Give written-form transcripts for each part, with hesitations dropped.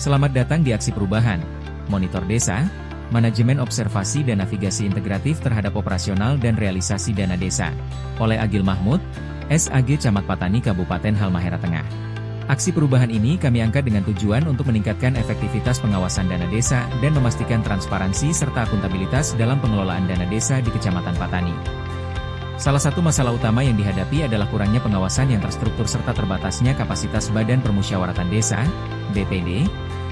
Selamat datang di Aksi Perubahan, Monitor Desa, Manajemen Observasi dan Navigasi Integratif terhadap Operasional dan Realisasi Dana Desa, oleh Agil Mahmud, SAG Camat Patani Kabupaten Halmahera Tengah. Aksi perubahan ini kami angkat dengan tujuan untuk meningkatkan efektivitas pengawasan dana desa dan memastikan transparansi serta akuntabilitas dalam pengelolaan dana desa di Kecamatan Patani. Salah satu masalah utama yang dihadapi adalah kurangnya pengawasan yang terstruktur serta terbatasnya kapasitas Badan Permusyawaratan Desa, BPD,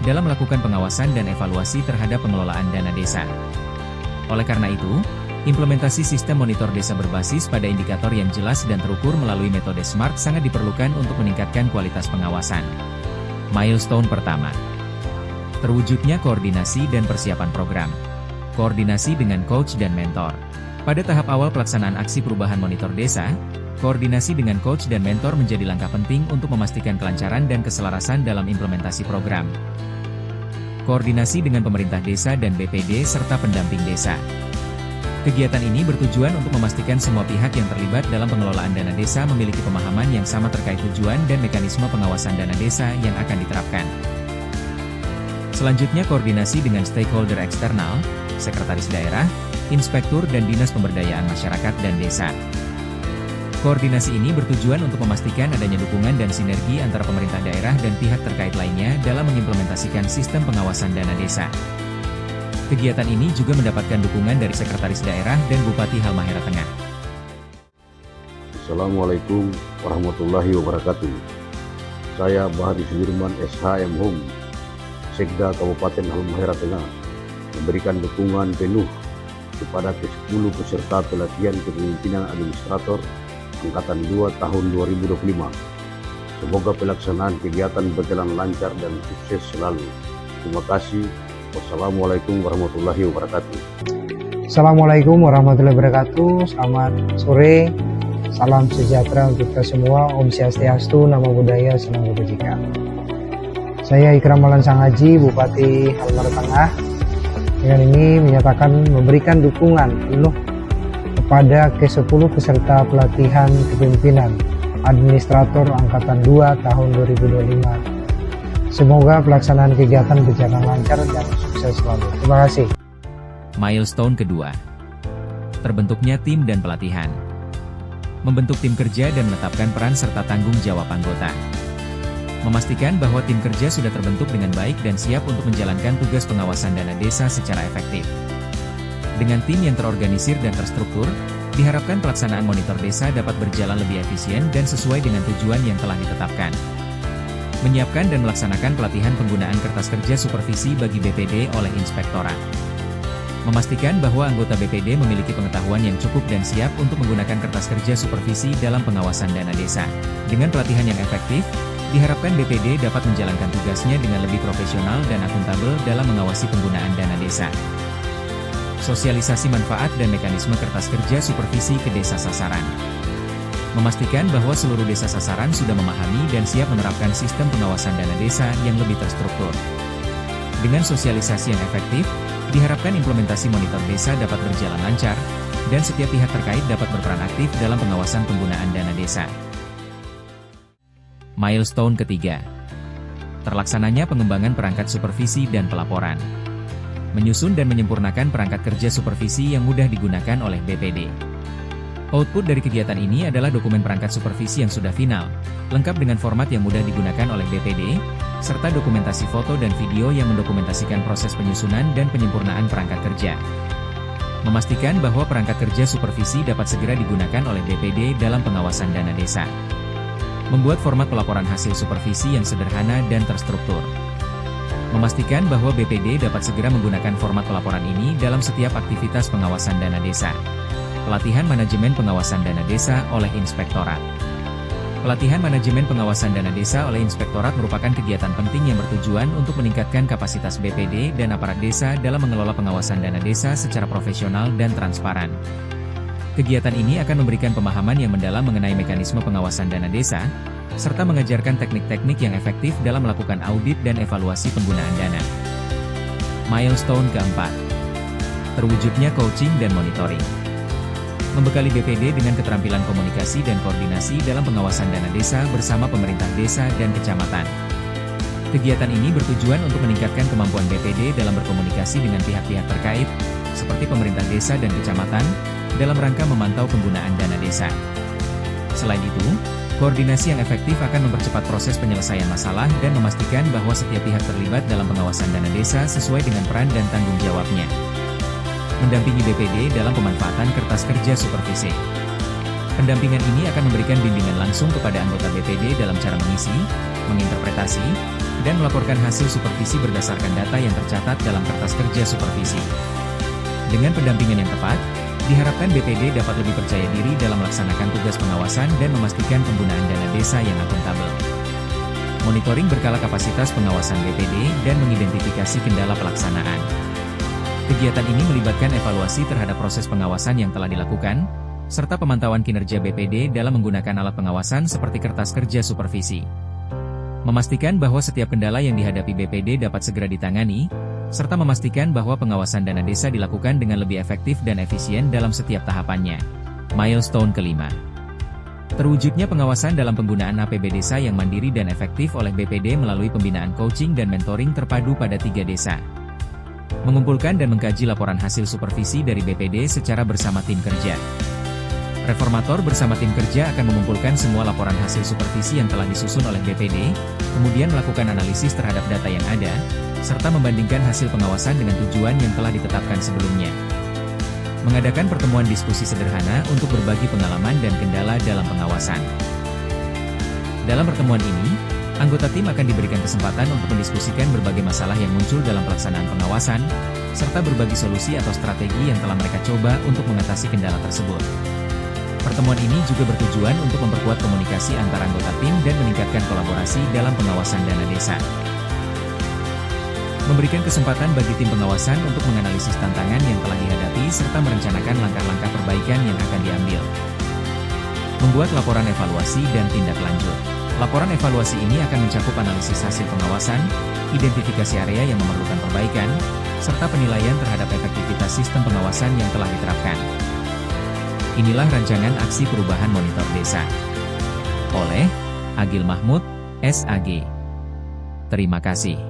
dalam melakukan pengawasan dan evaluasi terhadap pengelolaan dana desa. Oleh karena itu, implementasi sistem monitor desa berbasis pada indikator yang jelas dan terukur melalui metode SMART sangat diperlukan untuk meningkatkan kualitas pengawasan. Milestone pertama. Terwujudnya koordinasi dan persiapan program. Koordinasi dengan coach dan mentor. Pada tahap awal pelaksanaan aksi perubahan monitor desa, koordinasi dengan coach dan mentor menjadi langkah penting untuk memastikan kelancaran dan keselarasan dalam implementasi program. Koordinasi dengan pemerintah desa dan BPD serta pendamping desa. Kegiatan ini bertujuan untuk memastikan semua pihak yang terlibat dalam pengelolaan dana desa memiliki pemahaman yang sama terkait tujuan dan mekanisme pengawasan dana desa yang akan diterapkan. Selanjutnya koordinasi dengan stakeholder eksternal, sekretaris daerah, inspektur dan dinas pemberdayaan masyarakat dan desa. Koordinasi ini bertujuan untuk memastikan adanya dukungan dan sinergi antara pemerintah daerah dan pihak terkait lainnya dalam mengimplementasikan sistem pengawasan dana desa. Kegiatan ini juga mendapatkan dukungan dari Sekretaris Daerah dan Bupati Halmahera Tengah. Assalamualaikum warahmatullahi wabarakatuh. Saya Bahari Sudirman SHM Hum, Sekda Kabupaten Halmahera Tengah, memberikan dukungan penuh kepada ke-10 peserta pelatihan kepemimpinan administrator Angkatan 2 tahun 2025. Semoga pelaksanaan kegiatan berjalan lancar dan sukses selalu. Terima kasih. Wassalamualaikum warahmatullahi wabarakatuh. Assalamualaikum warahmatullahi wabarakatuh. Selamat sore. Salam sejahtera untuk kita semua. Om Swastiastu, Namo Buddhaya, Salam Kebajikan. Saya Ikram Malan Sang Haji, Bupati Halmahera Tengah. Dengan ini menyatakan memberikan dukungan penuh kepada ke-10 peserta pelatihan kepemimpinan administrator Angkatan 2 tahun 2025. Semoga pelaksanaan kegiatan berjalan lancar dan sukses selalu. Terima kasih. Milestone kedua. Terbentuknya tim dan pelatihan. Membentuk tim kerja dan menetapkan peran serta tanggung jawab anggota. Memastikan bahwa tim kerja sudah terbentuk dengan baik dan siap untuk menjalankan tugas pengawasan dana desa secara efektif. Dengan tim yang terorganisir dan terstruktur, diharapkan pelaksanaan monitor desa dapat berjalan lebih efisien dan sesuai dengan tujuan yang telah ditetapkan. Menyiapkan dan melaksanakan pelatihan penggunaan kertas kerja supervisi bagi BPD oleh Inspektorat. Memastikan bahwa anggota BPD memiliki pengetahuan yang cukup dan siap untuk menggunakan kertas kerja supervisi dalam pengawasan dana desa. Dengan pelatihan yang efektif, diharapkan BPD dapat menjalankan tugasnya dengan lebih profesional dan akuntabel dalam mengawasi penggunaan dana desa. Sosialisasi manfaat dan mekanisme kertas kerja supervisi ke desa sasaran. Memastikan bahwa seluruh desa sasaran sudah memahami dan siap menerapkan sistem pengawasan dana desa yang lebih terstruktur. Dengan sosialisasi yang efektif, diharapkan implementasi monitor desa dapat berjalan lancar, dan setiap pihak terkait dapat berperan aktif dalam pengawasan penggunaan dana desa. Milestone ketiga. Terlaksananya pengembangan perangkat supervisi dan pelaporan. Menyusun dan menyempurnakan perangkat kerja supervisi yang mudah digunakan oleh BPD. Output dari kegiatan ini adalah dokumen perangkat supervisi yang sudah final, lengkap dengan format yang mudah digunakan oleh BPD, serta dokumentasi foto dan video yang mendokumentasikan proses penyusunan dan penyempurnaan perangkat kerja. Memastikan bahwa perangkat kerja supervisi dapat segera digunakan oleh BPD dalam pengawasan dana desa. Membuat format pelaporan hasil supervisi yang sederhana dan terstruktur. Memastikan bahwa BPD dapat segera menggunakan format pelaporan ini dalam setiap aktivitas pengawasan dana desa. Pelatihan manajemen pengawasan dana desa oleh Inspektorat. Pelatihan manajemen pengawasan dana desa oleh Inspektorat merupakan kegiatan penting yang bertujuan untuk meningkatkan kapasitas BPD dan aparat desa dalam mengelola pengawasan dana desa secara profesional dan transparan. Kegiatan ini akan memberikan pemahaman yang mendalam mengenai mekanisme pengawasan dana desa, serta mengajarkan teknik-teknik yang efektif dalam melakukan audit dan evaluasi penggunaan dana. Milestone keempat. Terwujudnya coaching dan monitoring. membekali BPD dengan keterampilan komunikasi dan koordinasi dalam pengawasan dana desa bersama pemerintah desa dan kecamatan. Kegiatan ini bertujuan untuk meningkatkan kemampuan BPD dalam berkomunikasi dengan pihak-pihak terkait, seperti pemerintah desa dan kecamatan, dalam rangka memantau penggunaan dana desa. Selain itu, koordinasi yang efektif akan mempercepat proses penyelesaian masalah dan memastikan bahwa setiap pihak terlibat dalam pengawasan dana desa sesuai dengan peran dan tanggung jawabnya. Mendampingi BPD dalam pemanfaatan kertas kerja supervisi. Pendampingan ini akan memberikan bimbingan langsung kepada anggota BPD dalam cara mengisi, menginterpretasi, dan melaporkan hasil supervisi berdasarkan data yang tercatat dalam kertas kerja supervisi. Dengan pendampingan yang tepat, diharapkan BPD dapat lebih percaya diri dalam melaksanakan tugas pengawasan dan memastikan penggunaan dana desa yang akuntabel. Monitoring berkala kapasitas pengawasan BPD dan mengidentifikasi kendala pelaksanaan. Kegiatan ini melibatkan evaluasi terhadap proses pengawasan yang telah dilakukan, serta pemantauan kinerja BPD dalam menggunakan alat pengawasan seperti kertas kerja supervisi. Memastikan bahwa setiap kendala yang dihadapi BPD dapat segera ditangani, serta memastikan bahwa pengawasan dana desa dilakukan dengan lebih efektif dan efisien dalam setiap tahapannya. Milestone kelima. Terwujudnya pengawasan dalam penggunaan APB desa yang mandiri dan efektif oleh BPD melalui pembinaan coaching dan mentoring terpadu pada 3 desa. Mengumpulkan dan mengkaji laporan hasil supervisi dari BPD secara bersama tim kerja. Reformator bersama tim kerja akan mengumpulkan semua laporan hasil supervisi yang telah disusun oleh BPD, kemudian melakukan analisis terhadap data yang ada, serta membandingkan hasil pengawasan dengan tujuan yang telah ditetapkan sebelumnya. Mengadakan pertemuan diskusi sederhana untuk berbagi pengalaman dan kendala dalam pengawasan. Dalam pertemuan ini, anggota tim akan diberikan kesempatan untuk mendiskusikan berbagai masalah yang muncul dalam pelaksanaan pengawasan, serta berbagi solusi atau strategi yang telah mereka coba untuk mengatasi kendala tersebut. Pertemuan ini juga bertujuan untuk memperkuat komunikasi antara anggota tim dan meningkatkan kolaborasi dalam pengawasan dana desa. Memberikan kesempatan bagi tim pengawasan untuk menganalisis tantangan yang telah dihadapi serta merencanakan langkah-langkah perbaikan yang akan diambil. Membuat laporan evaluasi dan tindak lanjut. Laporan evaluasi ini akan mencakup analisis hasil pengawasan, identifikasi area yang memerlukan perbaikan, serta penilaian terhadap efektivitas sistem pengawasan yang telah diterapkan. Inilah rancangan aksi perubahan monitor desa. Oleh Agil Mahmud, SAG. Terima kasih.